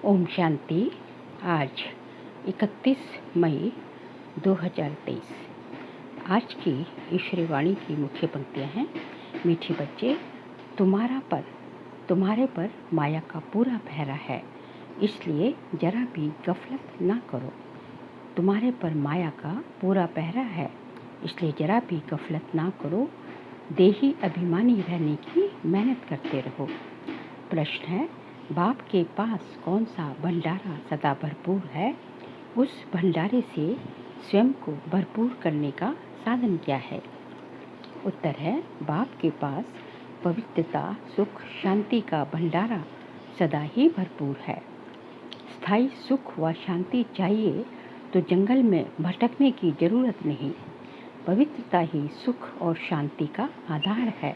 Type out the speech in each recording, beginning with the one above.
ओम शांति। आज 31 मई 2023। आज की ईश्वरी वाणी की मुख्य पंक्तियाँ हैं। मीठे बच्चे, तुम्हारे पर माया का पूरा पहरा है, इसलिए जरा भी गफलत ना करो। तुम्हारे पर माया का पूरा पहरा है, इसलिए जरा भी गफलत ना करो। देही अभिमानी रहने की मेहनत करते रहो। प्रश्न है, बाप के पास कौन सा भंडारा सदा भरपूर है? उस भंडारे से स्वयं को भरपूर करने का साधन क्या है? उत्तर है, बाप के पास पवित्रता, सुख, शांति का भंडारा सदा ही भरपूर है। स्थायी सुख व शांति चाहिए तो जंगल में भटकने की जरूरत नहीं। पवित्रता ही सुख और शांति का आधार है।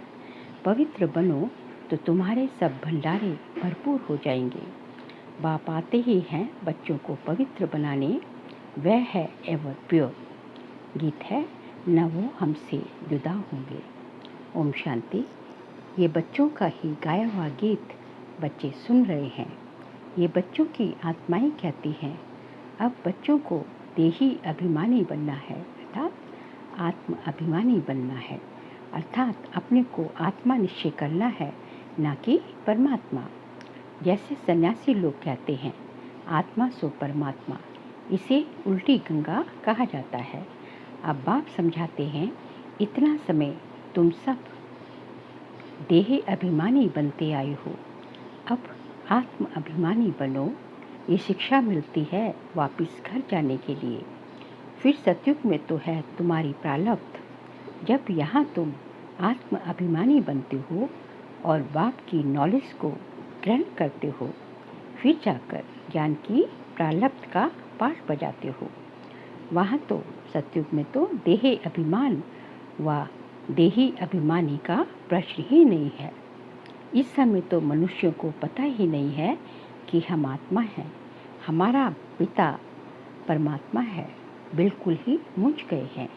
पवित्र बनो तो तुम्हारे सब भंडारे भरपूर हो जाएंगे। बाप आते ही हैं बच्चों को पवित्र बनाने, वह है एवर प्योर। गीत है, न वो हमसे जुदा होंगे। ओम शांति। ये बच्चों का ही गाया हुआ गीत बच्चे सुन रहे हैं। ये बच्चों की आत्माएं कहती हैं, अब बच्चों को देही अभिमानी बनना है, अर्थात आत्म अभिमानी बनना है, अर्थात अपने को आत्मा निश्चय करना है, ना कि परमात्मा। जैसे सन्यासी लोग कहते हैं, आत्मा सो परमात्मा, इसे उल्टी गंगा कहा जाता है। अब बाप समझाते हैं, इतना समय तुम सब देह अभिमानी बनते आए हो, अब आत्म अभिमानी बनो। ये शिक्षा मिलती है वापस घर जाने के लिए। फिर सतयुग में तो है तुम्हारी प्रारब्ध। जब यहाँ तुम आत्म अभिमानी बनते हो और बाप की नॉलेज को ग्रहण करते हो, फिर जाकर ज्ञान की प्रारब्ध का पाठ बजाते हो। वहाँ तो सतयुग में तो देह अभिमान व देही अभिमानी का प्रश्न ही नहीं है। इस समय तो मनुष्यों को पता ही नहीं है कि हम आत्मा हैं, हमारा पिता परमात्मा है, बिल्कुल ही मूझ गए हैं।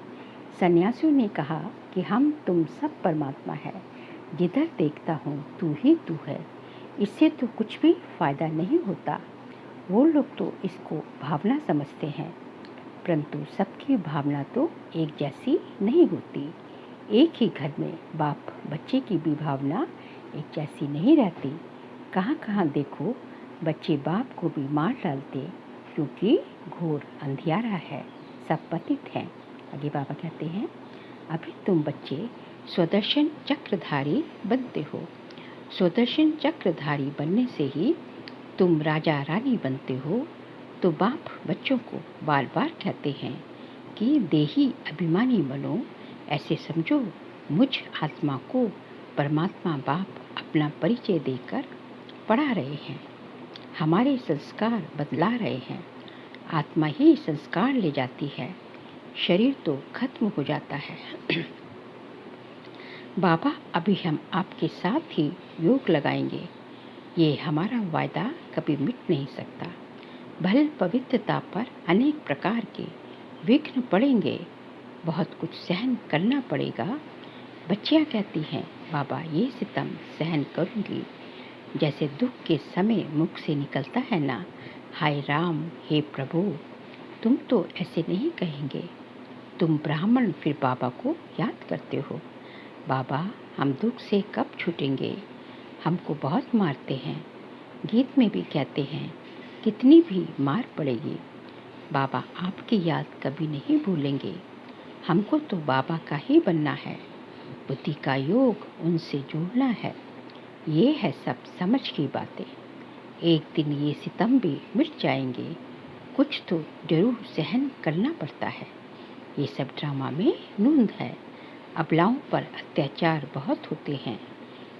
सन्यासियों ने कहा कि हम तुम सब परमात्मा है, जिधर देखता हूँ तू ही तू है। इससे तो कुछ भी फायदा नहीं होता। वो लोग तो इसको भावना समझते हैं, परंतु सबकी भावना तो एक जैसी नहीं होती। एक ही घर में बाप बच्चे की भी भावना एक जैसी नहीं रहती। कहाँ कहाँ देखो बच्चे बाप को भी मार डालते, क्योंकि घोर अंधियारा है, सब पतित हैं। आगे बाबा कहते हैं, अभी तुम बच्चे स्वदर्शन चक्रधारी बनते हो। स्वदर्शन चक्रधारी बनने से ही तुम राजा रानी बनते हो। तो बाप बच्चों को बार बार कहते हैं कि देही अभिमानी बनो। ऐसे समझो, मुझ आत्मा को परमात्मा बाप अपना परिचय देकर पढ़ा रहे हैं, हमारे संस्कार बदला रहे हैं। आत्मा ही संस्कार ले जाती है, शरीर तो खत्म हो जाता है। बाबा, अभी हम आपके साथ ही योग लगाएंगे, ये हमारा वायदा कभी मिट नहीं सकता। भले पवित्रता पर अनेक प्रकार के विघ्न पड़ेंगे, बहुत कुछ सहन करना पड़ेगा। बच्चियाँ कहती हैं, बाबा ये सितम सहन करूँगी। जैसे दुख के समय मुख से निकलता है ना, हाय राम, हे प्रभु, तुम तो ऐसे नहीं कहेंगे। तुम ब्राह्मण फिर बाबा को याद करते हो। बाबा, हम दुख से कब छूटेंगे, हमको बहुत मारते हैं। गीत में भी कहते हैं, कितनी भी मार पड़ेगी, बाबा आपकी याद कभी नहीं भूलेंगे। हमको तो बाबा का ही बनना है, बुद्धि का योग उनसे जोड़ना है। ये है सब समझ की बातें। एक दिन ये सितम भी मिट जाएंगे, कुछ तो जरूर सहन करना पड़ता है। ये सब ड्रामा में नूंद है। अबलाओं पर अत्याचार बहुत होते हैं।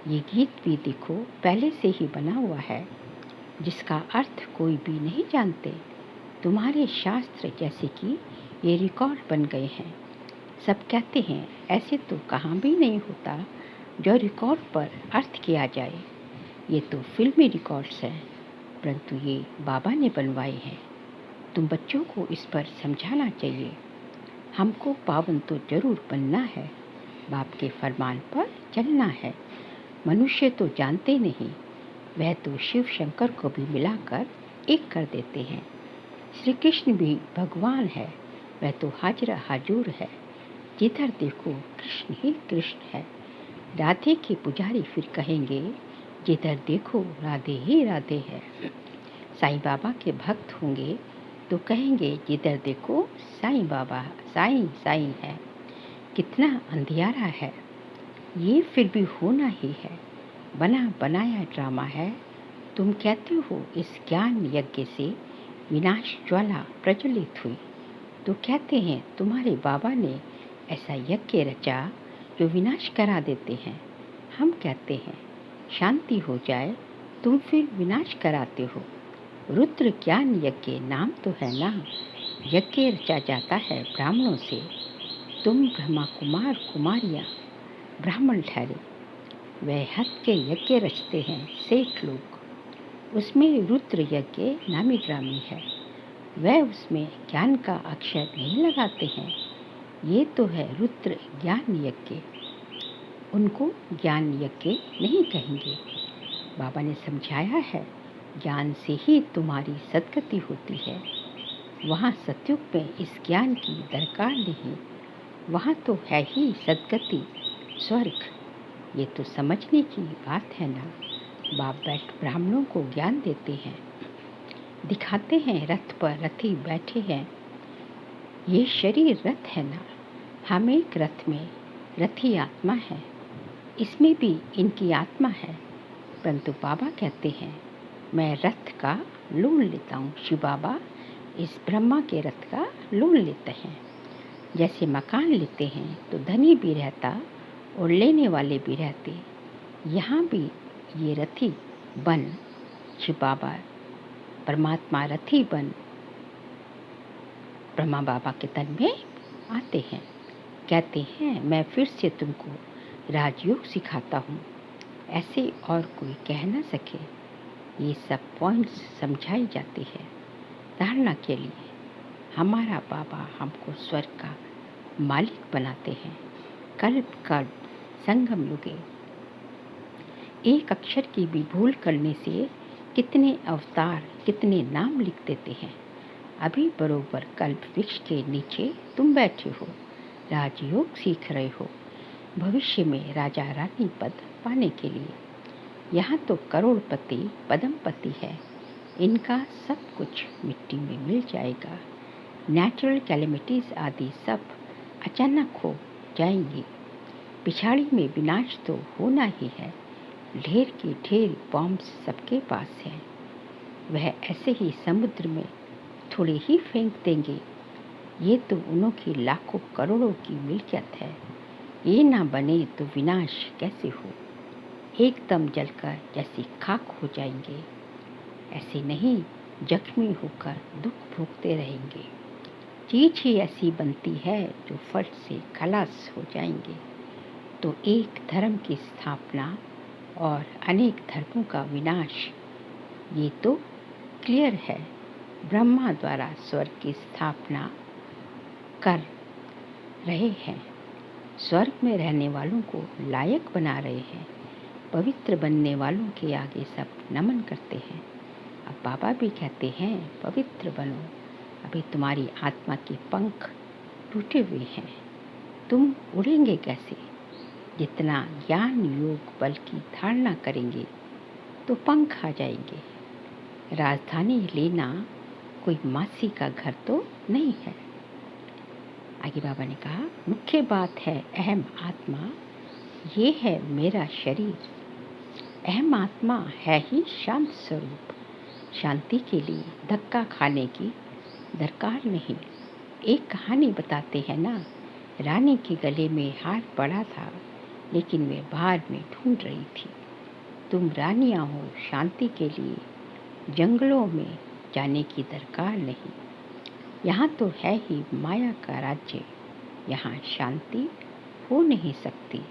ये गीत भी देखो पहले से ही बना हुआ है, जिसका अर्थ कोई भी नहीं जानते। तुम्हारे शास्त्र जैसे कि ये रिकॉर्ड बन गए हैं। सब कहते हैं ऐसे तो कहाँ भी नहीं होता जो रिकॉर्ड पर अर्थ किया जाए। ये तो फिल्मी रिकॉर्ड्स हैं, परंतु ये बाबा ने बनवाए हैं। तुम बच्चों को इस पर समझाना चाहिए। हमको पावन तो जरूर बनना है, बाप के फरमान पर चलना है। मनुष्य तो जानते नहीं, वह तो शिव शंकर को भी मिलाकर एक कर देते हैं। श्री कृष्ण भी भगवान है, वह तो हाजरा हाजूर है, जिधर देखो कृष्ण ही कृष्ण है। राधे के पुजारी फिर कहेंगे, जिधर देखो राधे ही राधे है। साईं बाबा के भक्त होंगे तो कहेंगे, जिधर देखो साईं बाबा साईं साईं है। कितना अंधियारा है, ये फिर भी होना ही है, बना बनाया ड्रामा है। तुम कहते हो इस ज्ञान यज्ञ से विनाश ज्वाला प्रज्वलित हुई, तो कहते हैं तुम्हारे बाबा ने ऐसा यज्ञ रचा जो विनाश करा देते हैं। हम कहते हैं शांति हो जाए, तुम फिर विनाश कराते हो। रुद्र ज्ञान यज्ञ नाम तो है ना, यज्ञ रचा जाता है ब्राह्मणों से। तुम ब्रह्मा कुमार कुमारियाँ ब्राह्मण ठहरे, वह हद के यज्ञ रचते हैं सेठ लोग। उसमें रुद्र यज्ञ नामी ग्रामी है, वह उसमें ज्ञान का अक्षर नहीं लगाते हैं। ये तो है रुद्र ज्ञान यज्ञ, उनको ज्ञान यज्ञ नहीं कहेंगे। बाबा ने समझाया है, ज्ञान से ही तुम्हारी सद्गति होती है। वहाँ सतयुग में इस ज्ञान की दरकार नहीं, वहाँ तो है ही सद्गति स्वर्ग। ये तो समझने की बात है ना। बाप बैठ ब्राह्मणों को ज्ञान देते हैं, दिखाते हैं रथ पर रथी बैठे हैं। ये शरीर रथ है ना, हम एक रथ में रथी आत्मा है, इसमें भी इनकी आत्मा है। परंतु बाबा कहते हैं मैं रथ का लोन लेता हूँ। शिव बाबा इस ब्रह्मा के रथ का लोन लेते हैं। जैसे मकान लेते हैं तो धनी भी रहता और लेने वाले भी रहते, यहाँ भी ये रथी बन शिव बाबा परमात्मा रथी बन ब्रह्मा बाबा के तन में आते हैं। कहते हैं मैं फिर से तुमको राजयोग सिखाता हूँ, ऐसे और कोई कह न सके। ये सब पॉइंट्स समझाई जाती है धारणा के लिए। हमारा बाबा हमको स्वर्ग का मालिक बनाते हैं। कल्प कल्प संगम युगे, एक अक्षर की भी भूल करने से कितने अवतार कितने नाम लिख देते हैं। अभी बरोबर कल्प वृक्ष के नीचे तुम बैठे हो, राजयोग सीख रहे हो भविष्य में राजा रानी पद पाने के लिए। यहाँ तो करोड़पति पदमपति है, इनका सब कुछ मिट्टी में मिल जाएगा। नेचुरल कैलेमिटीज आदि सब अचानक हो जाएंगी। पिछाड़ी में विनाश तो होना ही है। ढेर की ढेर बॉम्ब्स सबके पास हैं, वह ऐसे ही समुद्र में थोड़े ही फेंक देंगे। ये तो उन्हों की लाखों करोड़ों की मिल्कियत है, ये ना बने तो विनाश कैसे हो। एकदम जलकर जैसी खाक हो जाएंगे, ऐसे नहीं जख्मी होकर दुख भोगते रहेंगे। चीज ही ऐसी बनती है जो फट से खलास हो जाएंगे। तो एक धर्म की स्थापना और अनेक धर्मों का विनाश, ये तो क्लियर है। ब्रह्मा द्वारा स्वर्ग की स्थापना कर रहे हैं, स्वर्ग में रहने वालों को लायक बना रहे हैं। पवित्र बनने वालों के आगे सब नमन करते हैं। अब बाबा भी कहते हैं पवित्र बनो, अभी तुम्हारी आत्मा के पंख टूटे हुए हैं, तुम उड़ेंगे कैसे। जितना ज्ञान योग बल की धारणा करेंगे तो पंख आ जाएंगे। राजधानी लेना कोई मासी का घर तो नहीं है। आगे बाबा ने कहा, मुख्य बात है अहम आत्मा, ये है मेरा शरीर। अहम आत्मा है ही शांत स्वरूप, शांति के लिए धक्का खाने की दरकार नहीं। एक कहानी बताते हैं ना, रानी के गले में हार पड़ा था, लेकिन वे बाहर में ढूंढ रही थी। तुम रानियां हो शांति के लिए, जंगलों में जाने की दरकार नहीं। यहाँ तो है ही माया का राज्य, यहाँ शांति हो नहीं सकती।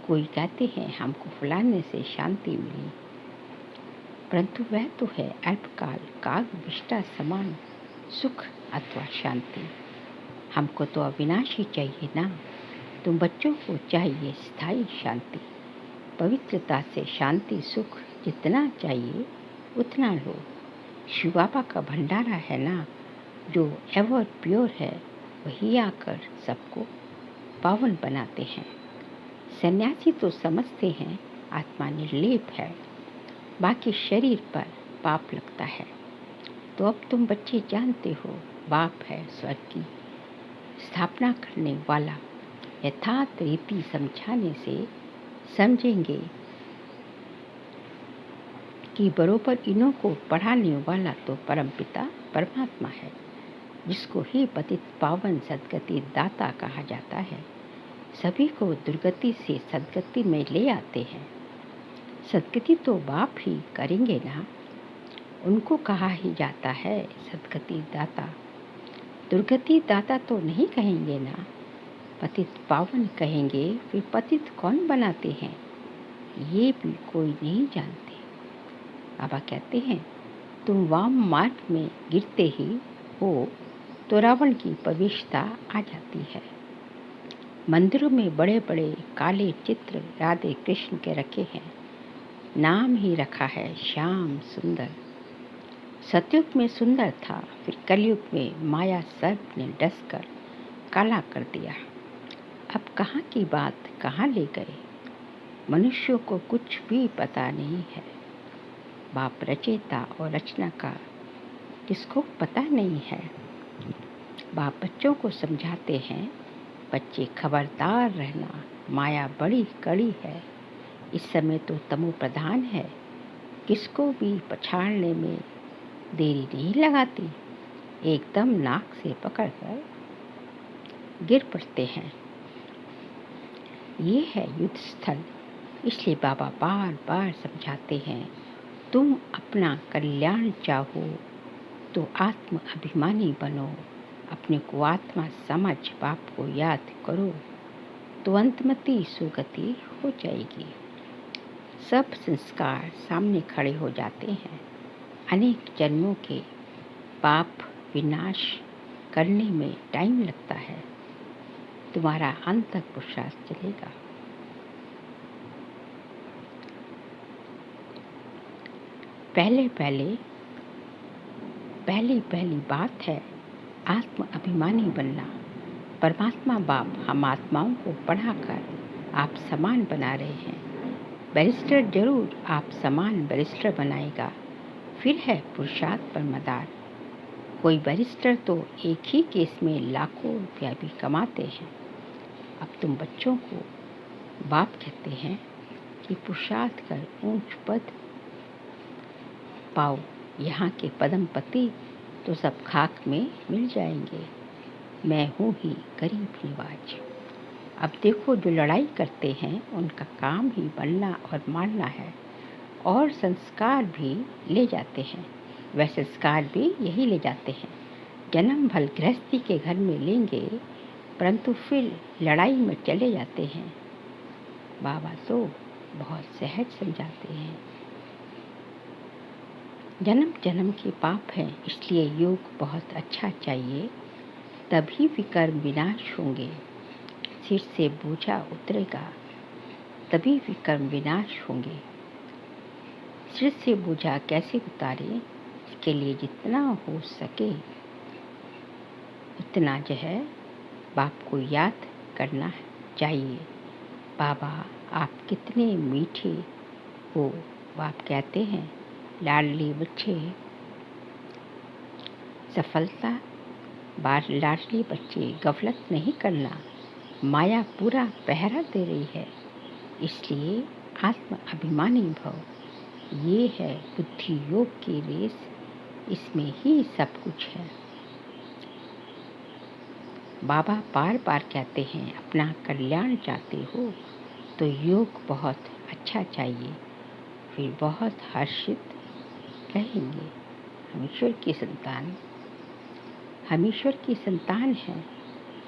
कोई कहते हैं हमको फलाने से शांति मिली, परंतु वह तो है अल्पकाल काग विष्टा समान सुख अथवा शांति। हमको तो अविनाशी चाहिए ना। तुम बच्चों को चाहिए स्थायी शांति, पवित्रता से शांति सुख जितना चाहिए उतना लो। शिव बाबा का भंडारा है ना, जो एवर प्योर है, वही आकर सबको पावन बनाते हैं। सन्यासी तो समझते हैं आत्मा निर्लेप है, बाकी शरीर पर पाप लगता है। तो अब तुम बच्चे जानते हो, बाप है स्वर्ग की स्थापना करने वाला। यथार्थ रीति समझाने से समझेंगे कि बरोबर इन्हों को पढ़ाने वाला तो परमपिता परमात्मा है, जिसको ही पतित पावन सद्गति दाता कहा जाता है। सभी को दुर्गति से सद्गति में ले आते हैं। सद्गति तो बाप ही करेंगे ना, उनको कहा ही जाता है सद्गति दाता। दुर्गति दाता तो नहीं कहेंगे ना, पतित पावन कहेंगे। फिर पतित कौन बनाते हैं, ये भी कोई नहीं जानते। बाबा कहते हैं, तुम वाम मार्ग में गिरते ही हो तो रावण की प्रवेशता आ जाती है। मंदिरों में बड़े बड़े काले चित्र राधे कृष्ण के रखे हैं, नाम ही रखा है श्याम सुंदर। सतयुग में सुंदर था, फिर कलयुग में माया सर्प ने डसकर काला कर दिया। अब कहाँ की बात कहाँ ले गए, मनुष्यों को कुछ भी पता नहीं है। बाप रचेता और रचना का किसको पता नहीं है। बाप बच्चों को समझाते हैं, बच्चे खबरदार रहना, माया बड़ी कड़ी है। इस समय तो तमो प्रधान है, किसको भी पछाड़ने में देरी नहीं लगाती, एकदम नाक से पकड़कर गिर पड़ते हैं। ये है युद्ध स्थल, इसलिए बाबा बार बार समझाते हैं, तुम अपना कल्याण चाहो तो आत्म अभिमानी बनो। अपने को आत्मा समझ बाप को याद करो तो अंतमति सुगति हो जाएगी। सब संस्कार सामने खड़े हो जाते हैं। अनेक जन्मों के पाप विनाश करने में टाइम लगता है। तुम्हारा अंत तक पुरुषार्थ चलेगा। पहली बात है आत्म अभिमानी बनना। परमात्मा बाप हम आत्माओं को पढ़ाकर आप समान बना रहे हैं। बैरिस्टर जरूर आप समान बैरिस्टर बनाएगा। फिर है पुरुषार्थ पर मदार। कोई बैरिस्टर तो एक ही केस में लाखों रुपया भी कमाते हैं। अब तुम बच्चों को बाप कहते हैं कि पुरुषार्थ कर ऊंच पद पाओ। यहाँ के पदमपति तो सब खाक में मिल जाएंगे। मैं हूँ ही गरीब निवाज। अब देखो, जो लड़ाई करते हैं उनका काम ही बनना और मारना है, और संस्कार भी ले जाते हैं। वह संस्कार भी यही ले जाते हैं। जन्म भल गृहस्थी के घर में लेंगे, परंतु फिर लड़ाई में चले जाते हैं। बाबा तो बहुत सहज समझाते हैं। जन्म जन्म के पाप हैं, इसलिए योग बहुत अच्छा चाहिए, तभी विकर्म विनाश होंगे। सिर से बोझा उतरेगा, तभी विकर्म विनाश होंगे। सिर से बोझा कैसे उतारे, इसके लिए जितना हो सके उतना जो है बाप को याद करना चाहिए। बाबा आप कितने मीठे हो। बाप कहते हैं, लाडली बच्चे सफलता, लाडली बच्चे गफलत नहीं करना। माया पूरा पहरा दे रही है, इसलिए आत्म अभिमानी भव। ये है बुद्धि योग की रेस, इसमें ही सब कुछ है। बाबा बार बार कहते हैं, अपना कल्याण चाहते हो तो योग बहुत अच्छा चाहिए, फिर बहुत हर्षित रहेंगे। हम ईश्वर की संतान हैं।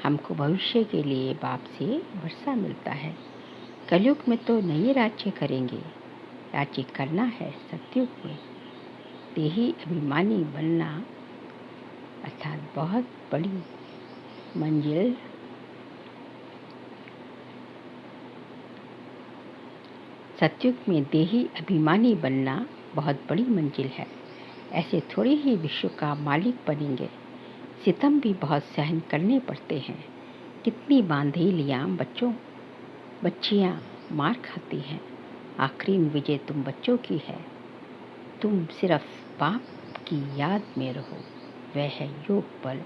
हमको भविष्य के लिए बाप से वर्षा मिलता है। कलयुग में तो नहीं राज्य करेंगे, राज्य करना है सतयुग में। देही अभिमानी बनना अर्थात बहुत बड़ी मंजिल। सतयुग में देही अभिमानी बनना बहुत बड़ी मंजिल है। ऐसे थोड़े ही विश्व का मालिक बनेंगे। सितम भी बहुत सहन करने पड़ते हैं। कितनी बांधेलियाँ बच्चियाँ मार खाती हैं। आखिरी में विजय तुम बच्चों की है। तुम सिर्फ बाप की याद में रहो। वह है योग बल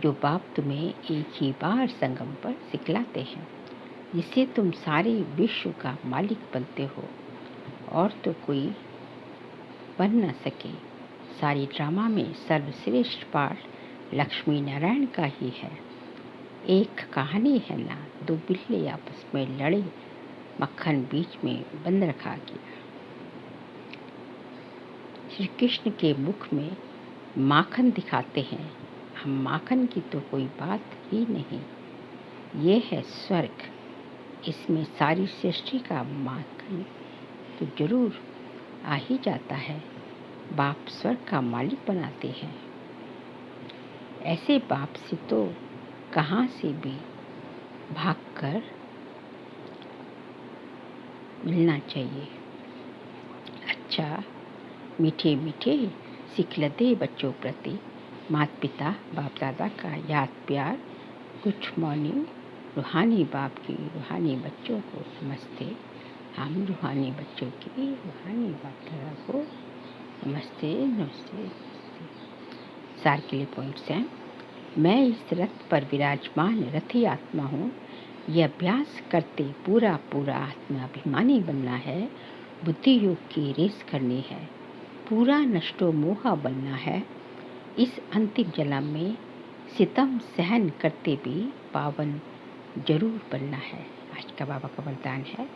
जो बाप तुम्हें एक ही बार संगम पर सिखलाते हैं, जिससे तुम सारे विश्व का मालिक बनते हो और तो कोई बन न सके। सारी ड्रामा में सर्वश्रेष्ठ पाठ लक्ष्मी नारायण का ही है। एक कहानी है ना, दो बिल्ली आपस में लड़े, मक्खन बीच में बंद रखा गया। श्री कृष्ण के मुख में माखन दिखाते हैं हम, माखन की तो कोई बात ही नहीं। ये है स्वर्ग, इसमें सारी सृष्टि का माखन तो जरूर आ ही जाता है। बाप स्वर्ग का मालिक बनाते हैं। ऐसे बाप से तो कहाँ से भी भागकर मिलना चाहिए। अच्छा मीठे मीठे सिखलते बच्चों प्रति माता पिता बाप दादा का याद प्यार। गुड मॉर्निंग रूहानी बाप की रूहानी बच्चों को नमस्ते। हम रूहानी बच्चों की रूहानी बाप दादा को नमस्ते नमस्ते नमस्ते। सार के लिए पॉइंट्स हैं। मैं इस रथ पर विराजमान रथी आत्मा हूँ। यह अभ्यास करते पूरा पूरा आत्माभिमानी बनना है। बुद्धि योग की रेस करनी है। पूरा नष्टो मोहा बनना है। इस अंतिम जन्म में सितम सहन करते भी पावन जरूर बनना है। आज का बाबा का वरदान है,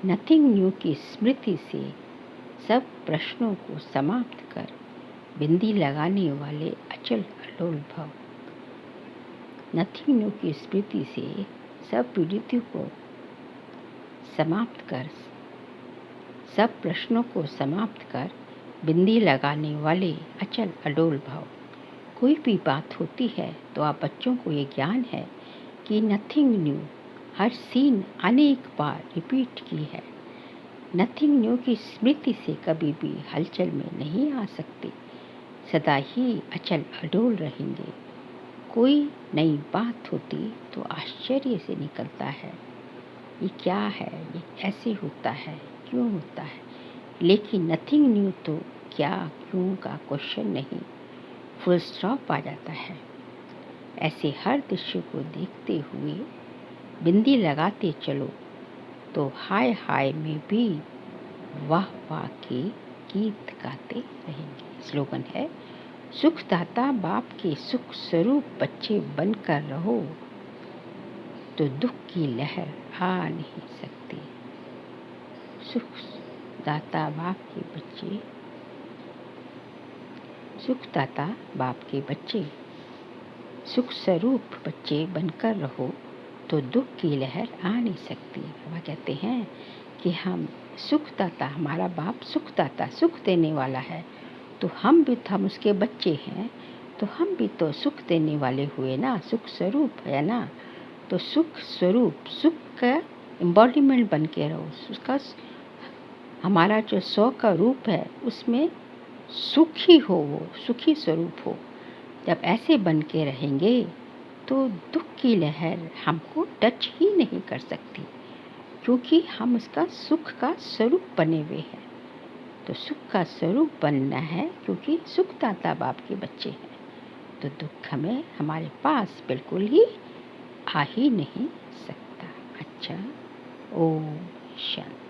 नथिंग न्यू की स्मृति से सब प्रश्नों को समाप्त कर बिंदी लगाने वाले अचल अलोल भव। नथिंग न्यू की स्मृति से सब पीड़ितों को समाप्त कर, सब प्रश्नों को समाप्त कर बिंदी लगाने वाले अचल अडोल भाव। कोई भी बात होती है तो आप बच्चों को ये ज्ञान है कि नथिंग न्यू हर सीन अनेक बार रिपीट की है। नथिंग न्यू की स्मृति से कभी भी हलचल में नहीं आ सकते, सदा ही अचल अडोल रहेंगे। कोई नई बात होती तो आश्चर्य से निकलता है, ये क्या है, ये ऐसे होता है, क्यों होता है। लेकिन नथिंग न्यू तो क्या क्यों का क्वेश्चन नहीं, फुल स्टॉप आ जाता है। ऐसे हर दृश्य को देखते हुए बिंदी लगाते चलो तो हाय हाय में भी वाह वाह के गीत गाते रहेंगे। स्लोगन है, सुखदाता बाप के सुख स्वरूप बच्चे बनकर रहो तो दुख की लहर आ नहीं सकती। सुखदाता बाप के बच्चे, सुखदाता बाप के बच्चे, सुख स्वरूप बच्चे बनकर रहो तो दुख की लहर आ नहीं सकती। बाबा कहते हैं कि हम सुखदाता, हमारा बाप सुखदाता, सुख देने वाला है, तो हम उसके बच्चे हैं, तो हम भी तो सुख देने वाले हुए ना, सुख स्वरूप है ना। तो सुख स्वरूप, सुख का एम्बॉडीमेंट बन के रहो। उसका हमारा जो स्व का रूप है उसमें सुखी हो, वो सुखी स्वरूप हो। जब ऐसे बन के रहेंगे तो दुख की लहर हमको टच ही नहीं कर सकती, क्योंकि हम उसका सुख का स्वरूप बने हुए हैं। तो सुख का स्वरूप बनना है, क्योंकि सुखदाता बाप के बच्चे हैं, तो दुख हमें हमारे पास बिल्कुल ही आ ही नहीं सकता। अच्छा, ओम शांति।